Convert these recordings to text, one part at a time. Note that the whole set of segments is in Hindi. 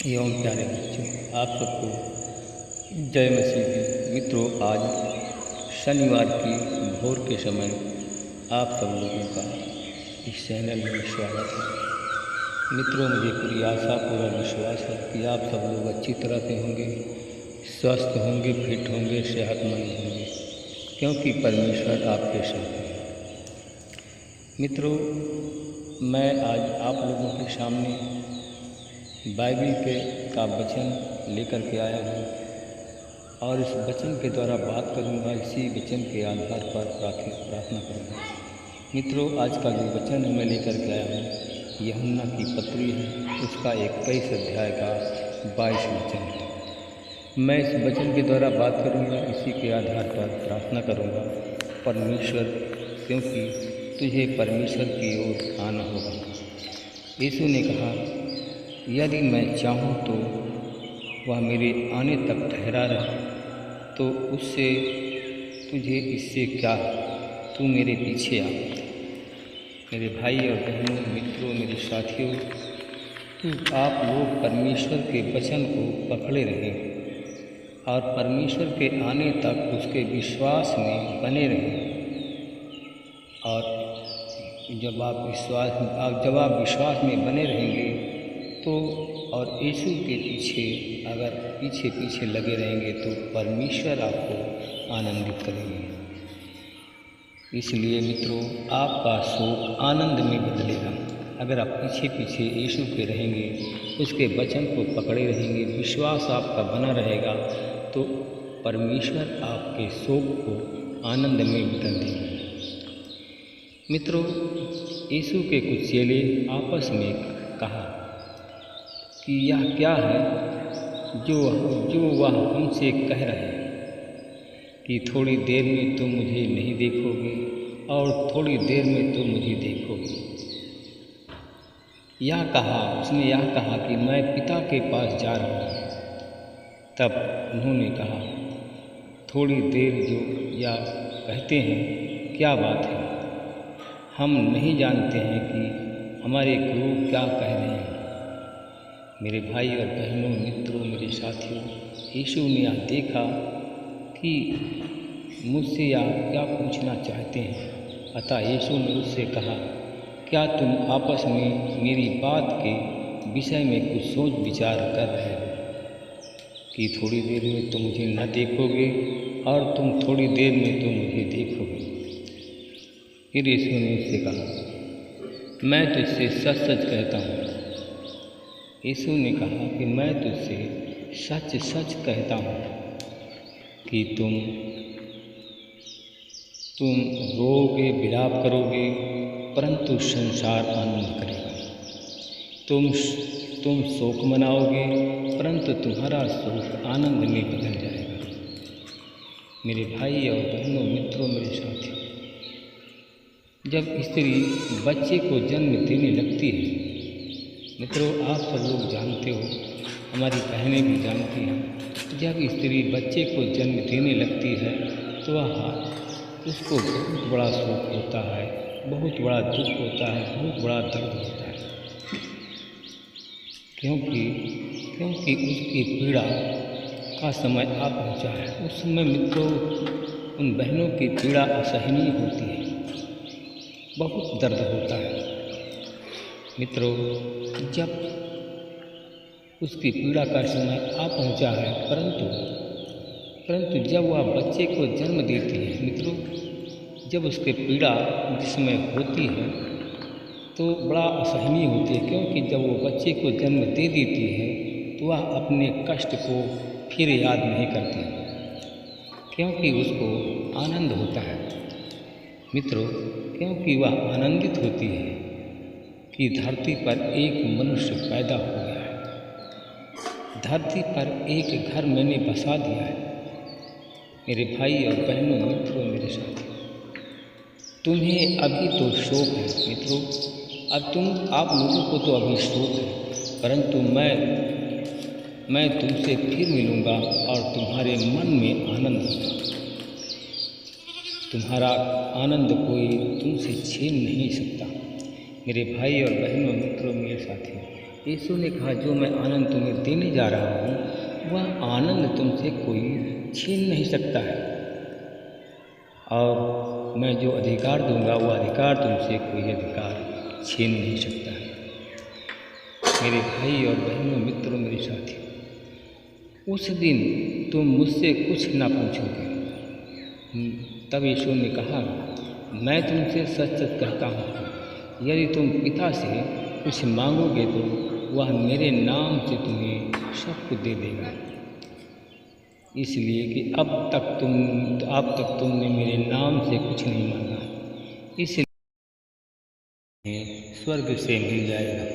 एवं प्यारे बच्चों, आप सबको जय मसीह की। मित्रों, आज शनिवार की भोर के समय आप सब लोगों का इस चैनल में स्वागत है। मित्रों, मुझे पूरी आशा पूरा विश्वास है कि आप सब लोग अच्छी तरह से होंगे, स्वस्थ होंगे, फिट होंगे, सेहतमंद होंगे, क्योंकि परमेश्वर आपके साथ है। मित्रों, मैं आज आप लोगों के सामने बाइबल का वचन लेकर के आया हूँ और इस वचन के द्वारा बात करूँगा। इसी वचन के आधार पर प्रार्थना करूँगा। मित्रों, आज का जो वचन मैं लेकर के आया हूँ यूहन्ना की पत्री है, उसका 21 अध्याय का 22 वचन है। मैं इस वचन के द्वारा बात करूँगा, इसी के आधार पर प्रार्थना करूँगा। परमेश्वर, क्योंकि तुझे परमेश्वर की ओर आना होगा। यीशु ने कहा, यदि मैं चाहूँ तो वह मेरे आने तक ठहरा रहे, तो उससे तुझे इससे क्या, तू मेरे पीछे आ। मेरे भाई और बहनों, मित्रों, मेरे साथियों, आप लोग परमेश्वर के वचन को पकड़े रहें और परमेश्वर के आने तक उसके विश्वास में बने रहें। और जब आप विश्वास में बने रहेंगे तो और यीशु के पीछे अगर पीछे लगे रहेंगे तो परमेश्वर आपको आनंदित करेंगे। इसलिए मित्रों, आपका शोक आनंद में बदलेगा अगर आप पीछे यीशु के रहेंगे, उसके वचन को पकड़े रहेंगे, विश्वास आपका बना रहेगा, तो परमेश्वर आपके शोक को आनंद में बदल देंगे। मित्रों, यीशु के कुछ चेले आपस में कहा कि यह क्या है जो वह हमसे कह रहे हैं कि थोड़ी देर में तुम मुझे नहीं देखोगे और थोड़ी देर में तुम मुझे देखोगे। उसने यह कहा कि मैं पिता के पास जा रहा हूँ। तब उन्होंने कहा, थोड़ी देर जो या कहते हैं, क्या बात है? हम नहीं जानते हैं कि हमारे गुरु क्या कह रहे हैं। मेरे भाई और बहनों, मित्रों, मेरे साथियों, यीशु ने यह देखा कि मुझसे आप क्या पूछना चाहते हैं। अतः यीशु ने उससे कहा, क्या तुम आपस में मेरी बात के विषय में कुछ सोच विचार कर रहे हो कि थोड़ी देर में तुम मुझे न देखोगे और तुम थोड़ी देर में तुम मुझे देखोगे। फिर यीशु ने उससे कहा, मैं तुझसे सच सच कहता हूँ। यीशु ने कहा कि मैं तुझसे सच सच कहता हूँ कि तुम रोओगे, विलाप करोगे, परंतु संसार आनंद करेगा। तुम शोक मनाओगे, परंतु तुम्हारा शोक आनंद में बदल जाएगा। मेरे भाई और बहनों, मित्रों, मेरे साथियों, जब स्त्री बच्चे को जन्म देने लगती है, मित्रों, आप सब लोग जानते हो, हमारी बहनें भी जानती हैं, जब स्त्री बच्चे को जन्म देने लगती है तो उसको बहुत बड़ा शोक होता है, बहुत बड़ा दुख होता है, बहुत बड़ा दर्द होता है, क्योंकि उसकी पीड़ा का समय आ पहुँचा है। उस समय मित्रों, उन बहनों की पीड़ा असहनीय होती है, बहुत दर्द होता है। मित्रों, जब उसकी पीड़ा का समय आ पहुँचा है, परंतु जब वह बच्चे को जन्म देती है, मित्रों, जब उसकी पीड़ा जिसमें होती है तो बड़ा असहनीय होती है, क्योंकि जब वो बच्चे को जन्म दे देती है तो वह अपने कष्ट को फिर याद नहीं करती, क्योंकि उसको आनंद होता है। मित्रों, क्योंकि वह आनंदित होती है कि धरती पर एक मनुष्य पैदा हो गया है, धरती पर एक घर मैंने बसा दिया है। मेरे भाई और बहनों, मित्रों, मेरे साथियों, तुम्हें अभी तो शोक है। मित्रों, आप लोगों को तो अभी शोक है, परंतु मैं तुमसे फिर मिलूँगा और तुम्हारे मन में आनंद होगा। तुम्हारा आनंद कोई तुमसे छीन नहीं सकता। मेरे भाई और बहनों, मित्रों, मेरे साथियों, यीशु ने कहा, जो मैं आनंद तुम्हें देने जा रहा हूँ वह आनंद तुमसे कोई छीन नहीं सकता है, और मैं जो अधिकार दूंगा वह अधिकार तुमसे कोई अधिकार छीन नहीं सकता है। मेरे भाई और बहनों, मित्रों, मेरे साथियों, उस दिन तुम मुझसे कुछ ना पूछोगे। तब यीशु ने कहा, मैं तुमसे सच सच कहता हूँ, यदि तुम पिता से कुछ मांगोगे तो वह मेरे नाम से तुम्हें सब कुछ दे देगा। इसलिए कि अब तक तुमने मेरे नाम से कुछ नहीं मांगा, इसलिए स्वर्ग से मिल जाएगा।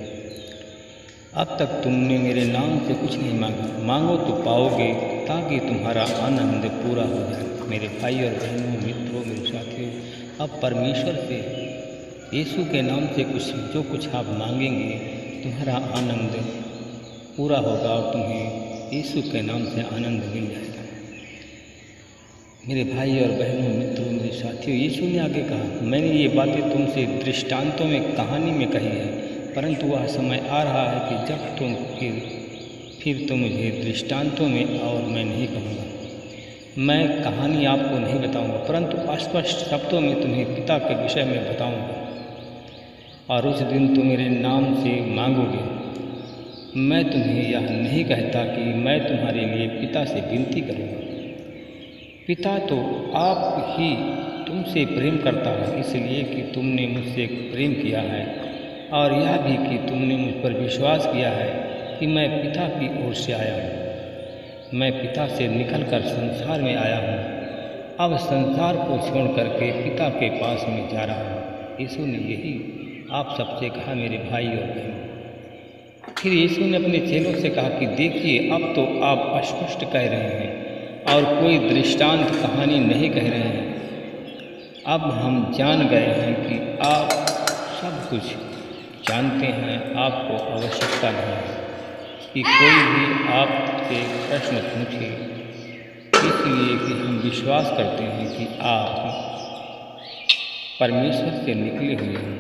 अब तक तुमने मेरे नाम से कुछ नहीं मांगा, मांगो तो पाओगे, ताकि तुम्हारा आनंद पूरा हो जाए। मेरे भाई और बहनों, मित्रों, मेरे साथियों, अब परमेश्वर से यीशु के नाम से जो कुछ आप मांगेंगे, तुम्हारा आनंद पूरा होगा और तुम्हें यीशु के नाम से आनंद मिल जाएगा। मेरे भाई और बहनों, मित्रों, मेरे साथियों, यीशु ने आगे कहा, मैंने ये बातें तुमसे दृष्टांतों में, कहानी में कही है, परंतु वह समय आ रहा है कि जब तुम फिर तुम मुझे दृष्टांतों में और मैं नहीं कहूँगा। मैं कहानी आपको नहीं बताऊँगा, परंतु स्पष्ट शब्दों में तुम्हें पिता के विषय में बताऊँगा। और उस दिन तुम मेरे नाम से मांगोगे। मैं तुम्हें यह नहीं कहता कि मैं तुम्हारे लिए पिता से विनती करूँगा। पिता तो आप ही तुमसे प्रेम करता है, इसलिए कि तुमने मुझसे प्रेम किया है, और यह भी कि तुमने मुझ पर विश्वास किया है कि मैं पिता की ओर से आया हूँ। मैं पिता से निकलकर संसार में आया हूँ, अब संसार को छोड़ करके पिता के पास में जा रहा हूँ। यीशु ने यही आप सबसे कहा, मेरे भाई और बहनों। फिर यीशु ने अपने चेलों से कहा कि देखिए, अब तो आप स्पष्ट कह रहे हैं और कोई दृष्टांत कहानी नहीं कह रहे हैं। अब हम जान गए हैं कि आप सब कुछ जानते हैं, आपको आवश्यकता नहीं है कि कोई भी आपसे प्रश्न पूछे, इसलिए कि हम विश्वास करते हैं कि आप परमेश्वर से निकले हुए हैं।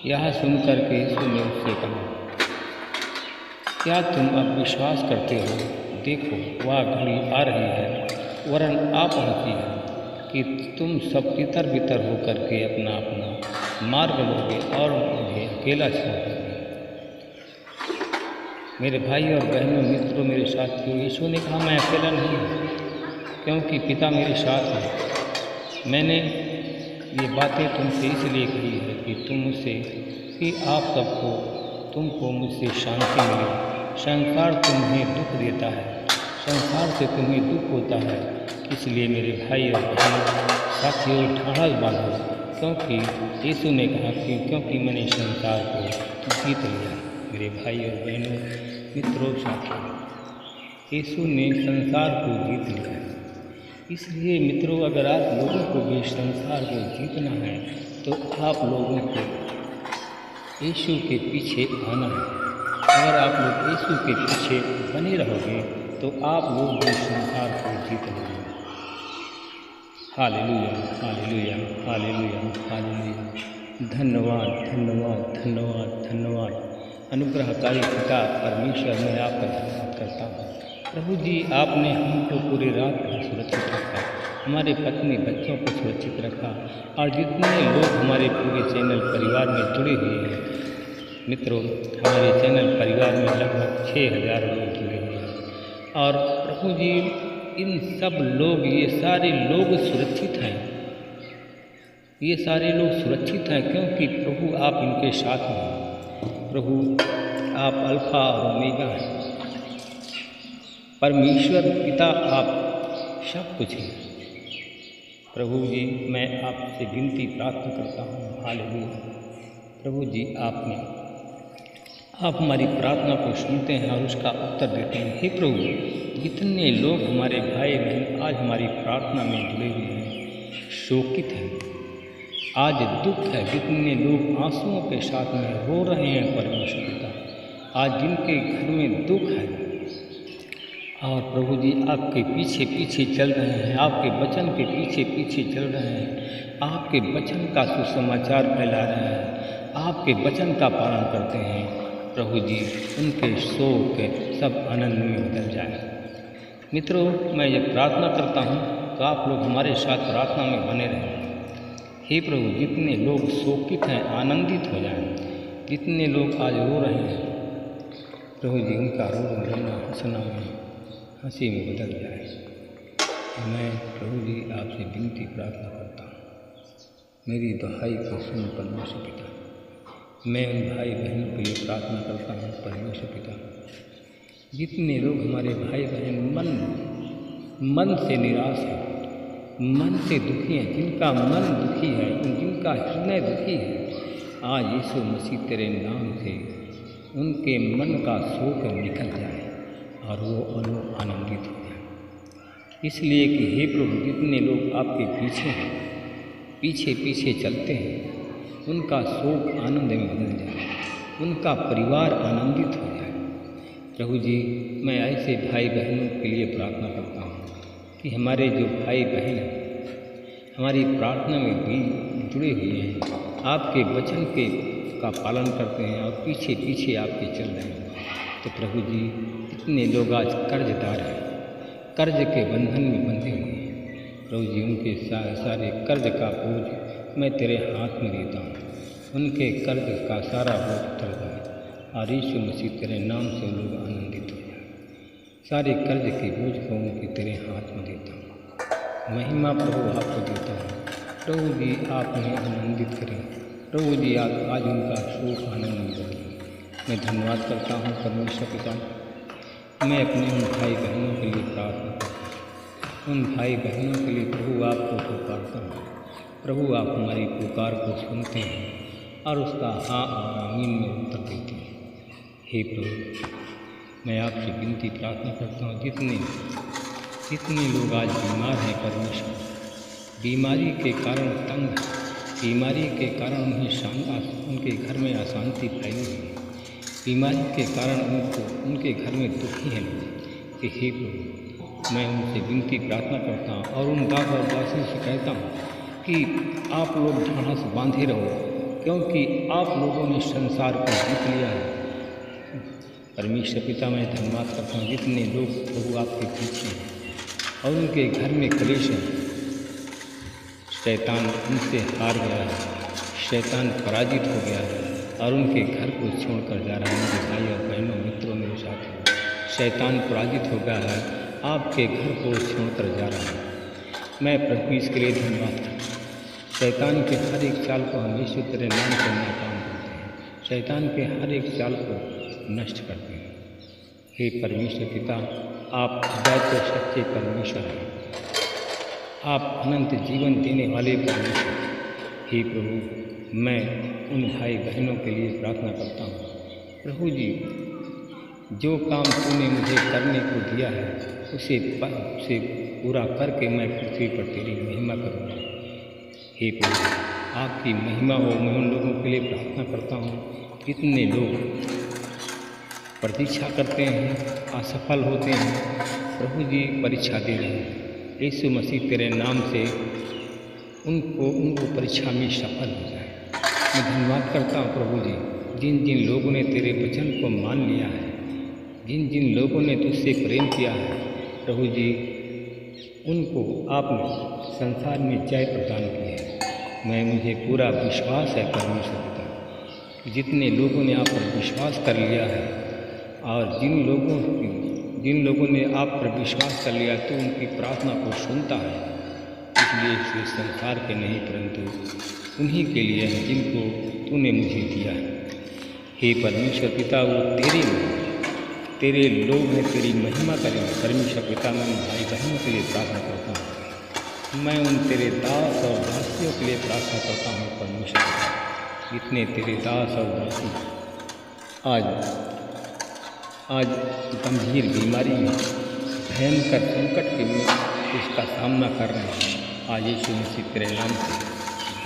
यह सुनकर के यीशु ने उससे कहा, क्या तुम अब विश्वास करते हो? देखो, वह घड़ी आ रही है, वरन आ पहुँची है कि तुम सब तितर बितर होकर के अपना अपना मार्ग लोगे और मुझे अकेला छोड़ दोगे। मेरे भाई और बहनों, मित्रों, मेरे साथियों, यीशु ने कहा, मैं अकेला नहीं हूँ, क्योंकि पिता मेरे साथ है। मैंने ये बातें तुमसे इसलिए कही है कि तुम मुझसे, कि आप तुमको मुझसे शांति मिले। संसार तुम्हें दुख देता है, संसार से तुम्हें दुख होता है, इसलिए मेरे भाई और बहनों, साथियों, ढाढ़स बांधो, क्योंकि यीशु ने कहा कि क्योंकि मैंने संसार को जीत लिया। मेरे भाई और बहनों, मित्रों, साथियों, यीशु ने संसार को जीत लिया। इसलिए मित्रों, अगर आप लोगों को भी संसार को जीतना है तो आप लोगों को यीशु के पीछे आना है। अगर आप लोग यीशु के पीछे बने रहोगे तो आप लोग भी संसार को जीत लेंगे। Hallelujah, hallelujah, hallelujah, hallelujah. धन्यवाद, धन्यवाद, धन्यवाद, धन्यवाद। अनुग्रहकारी पिता परमेश्वर, मैं आपका धन्यवाद करता हूँ। प्रभु जी, आपने हमको पूरी रात भर सुरक्षित रखा, हमारे पत्नी बच्चों को सुरक्षित रखा, और जितने लोग हमारे पूरे चैनल परिवार में जुड़े हुए हैं, मित्रों, हमारे चैनल परिवार में लगभग 6000 लोग जुड़े हुए हैं। और प्रभु जी, इन सब लोग, ये सारे लोग सुरक्षित हैं, ये सारे लोग सुरक्षित हैं, क्योंकि प्रभु आप इनके साथ हैं। प्रभु आप अल्फा और ओमेगा हैं, परमेश्वर पिता आप सब कुछ हैं। प्रभु जी, मैं आपसे विनती प्रार्थना करता हूँ, हालेलुया। प्रभु जी, आप हमारी प्रार्थना को सुनते हैं और उसका उत्तर देते हैं। हे प्रभु, जितने लोग हमारे भाई बहन आज हमारी प्रार्थना में जुड़े हुए हैं, शोकित हैं, आज दुख है, जितने लोग आंसुओं के साथ में रो रहे हैं परमेश्वर पिता, आज जिनके घर में दुख है, और प्रभु जी आपके पीछे पीछे चल रहे हैं, आपके वचन के पीछे पीछे चल रहे हैं, आपके वचन का सुसमाचार फैला रहे हैं, आपके वचन का पालन करते हैं प्रभु जी, उनके शोक सब आनंद में बदल जाए। मित्रों, मैं ये प्रार्थना करता हूँ तो आप लोग हमारे साथ प्रार्थना में बने रहें। हे प्रभु, जितने लोग शोकित हैं आनंदित हो जाएं, जितने लोग आज रो रहे हैं प्रभु जी, उनका रोना हंसना में हंसी में बदल जाए। मैं प्रभु जी आपसे विनती प्रार्थना करता हूँ, मेरी दुहाई को सुन परमेश्वर पिता। मैं उन भाई बहनों के लिए प्रार्थना करता हूँ परमेश्वर पिता, जितने लोग हमारे भाई बहन मन से निराश हैं, मन से दुखी हैं, जिनका मन दुखी है, जिनका हृदय दुखी है, आज यीशु मसीह तेरे नाम से उनके मन का शोक निकल जाए और वो आनंदित हो जाए। इसलिए कि हे प्रभु, जितने लोग आपके पीछे हैं, पीछे पीछे चलते हैं, उनका शोक आनंद में बदल जाए, उनका परिवार आनंदित हो जाए। प्रभु जी, मैं ऐसे भाई बहनों के लिए प्रार्थना करता हूँ कि हमारे जो भाई बहन हमारी प्रार्थना में भी जुड़े हुए हैं, आपके वचन का पालन करते हैं और पीछे पीछे आपके चल रहे हैं, तो प्रभु जी, इतने लोग आज कर्जदार हैं, कर्ज के बंधन में बंधे हुए हैं प्रभु जी, उनके सारे कर्ज का बोझ मैं तेरे हाथ में देता हूँ। उनके कर्ज का सारा बोझ उतर जाए और यीशु मसीह तेरे नाम से लोग आनंदित हो जाए। सारे कर्ज के बोझ को उनके तेरे हाथ में देता हूँ। महिमा प्रभु आपको देता हूँ। प्रभु जी, आप उन्हें आनंदित करें। प्रभु जी, आप आज उनका शोक आनंद में बदलें। मैं धन्यवाद करता हूँ परमेश्वर पिता। मैं अपने उन भाई बहनों के लिए प्रार्थना करता हूँ, उन भाई बहनों के लिए प्रभु आपको पुकारता हूँ। प्रभु, आप हमारी पुकार को सुनते हैं और उसका हाँ और आमीन में उत्तर देते हैं। हे प्रभु, मैं आपसे विनती प्रार्थना करता हूँ, जितने लोग आज बीमार हैं परमेश्वर, बीमारी के कारण तंग है, बीमारी के कारण उनके घर में अशांति फैली है, बीमारी के कारण उनके घर में दुखी हैं कि हे प्रभु, मैं उनसे विनती प्रार्थना करता हूँ और उन दास और दासी से कहता हूँ कि आप लोग ढाढ़स बांधे रहो, क्योंकि आप लोगों ने संसार को जीत लिया है। परमेश्वर पिता, मैं धन्यवाद करता हूँ, जितने लोग प्रभु आपके पीछे हैं और उनके घर में क्लेश है, शैतान उनसे हार गया है, शैतान पराजित हो गया है और उनके घर को छोड़कर जा रहा है। मेरे भाई और बहनों, मित्रों, मेरे साथ शैतान पराजित हो गया है, आपके घर को छोड़कर जा रहा है। मैं प्रभु इसके लिए धन्यवाद करता हूँ। शैतान के हर एक चाल को हम यीशु तेरे नाम से नाकाम करते हैं, शैतान के हर एक चाल को नष्ट करते हैं। हे परमेश्वर पिता, आप वैद्य सच्चे परमेश्वर हैं, आप अनंत जीवन देने वाले परमेश्वर। हे प्रभु, मैं उन भाई बहनों के लिए प्रार्थना करता हूँ। प्रभु जी, जो काम तूने मुझे करने को दिया है उसे पूरा करके मैं पृथ्वी पर तेरी महिमा करूँगा। हे प्रभु, आपकी महिमा हो। मैं उन लोगों के लिए प्रार्थना करता हूँ, कितने लोग प्रतीक्षा करते हैं, असफल होते हैं। प्रभु जी, परीक्षा दे रहे हैं, यीशु मसीह तेरे नाम से उनको परीक्षा में सफल हो जाए। मैं धन्यवाद करता हूँ प्रभु जी, जिन जिन लोगों ने तेरे वचन को मान लिया है, जिन जिन लोगों ने तुझसे प्रेम किया है प्रभु जी, उनको आपने संसार में जय प्रदान की है। मुझे पूरा विश्वास है परमेश्वर पिता, जितने लोगों ने आप पर विश्वास कर लिया है और जिन लोगों ने आप पर विश्वास कर लिया तो उनकी प्रार्थना को सुनता है। इसलिए इस संसार के नहीं परंतु उन्हीं के लिए है जिनको तूने मुझे दिया है। हे परमेश्वर पिता, वो तेरे लोग हैं, तेरी महिमा करें। परमेश्वर पिता, मैं भाई बहनों के लिए प्रार्थना करता हूँ, मैं उन तेरे दास और दासियों के लिए प्रार्थना करता हूँ परमेश्वर पिता, जितने तेरे दास और दासी आज गंभीर बीमारी में भयंकर संकट के में इसका सामना कर रहे हैं। आज यीशु मसीह तेरे नाम से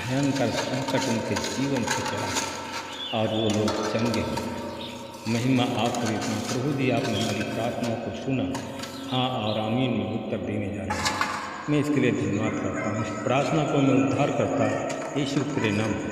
भयंकर संकट उनके जीवन से चला और वो लोग चंगे हैं। महिमा आपको देता हूँ प्रभु जी, आपने हमारी प्रार्थनाओं को सुना, हाँ और आमीन में उत्तर देने जा रहे हैं। मैं इसके लिए धन्यवाद करता हूँ। इस प्रार्थना को मैं उद्धार करता यीशु तेरे नाम से